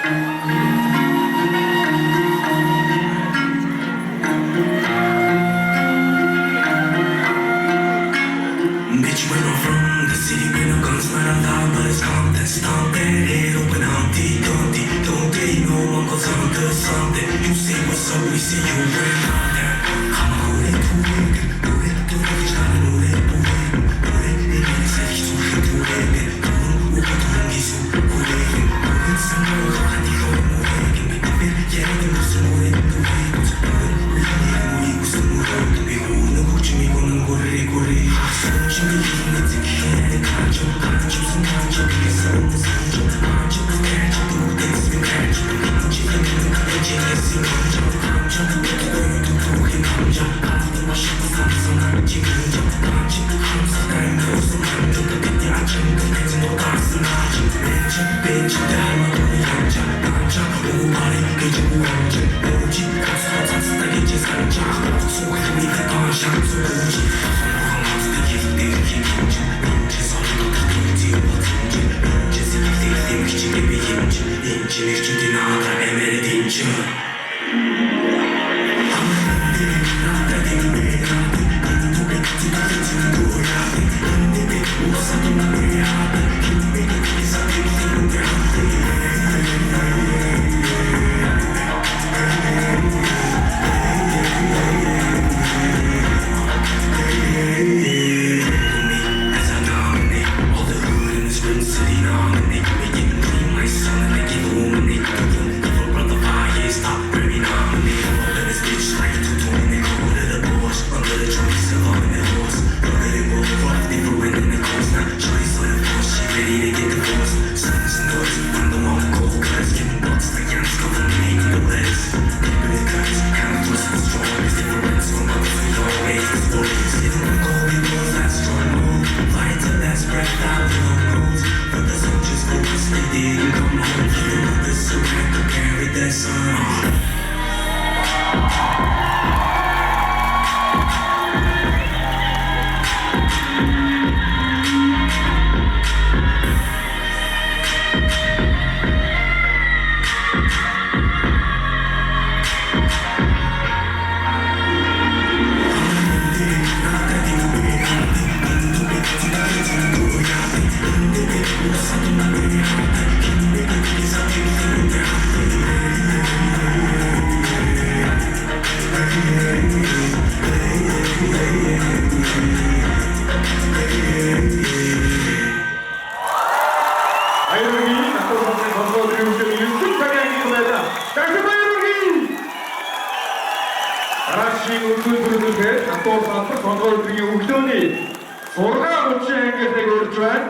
Bitch, where I'm from, the city where no guns not allowed, but it's calm, then stomp that head open, Humpty Dumpty. Don't they know Uncle Tom does something? You say what's up, we see you around that. I'm a 노래 잘하는 노래 내 눈에 살기 좋은 노래 오고 도는 기술 노래 상관은 거한 네가 노래 얘네들 무슨 노래 우리 무슨 노래 외우는 곡중 이거는 고래 신경이 있는 특히한 감정 순간적 위에서 없는 상점 감정 또 됐으면 감정 움직이는 감정에서 감정 두고의 감정 아무도 맛있고 상상할 지금적 감정 항상 달면서 만든 그때 아침 그때는 너 가슴 아침 벤치 닮아보는 남자 오발에 깨지고 앉아 오지 가서 산스타겠지 산자 소금이 가까운 샴푸 오지 Ince di nada e me ne vince Kontrol beliau udah nih, orang udah yang kita uruskan.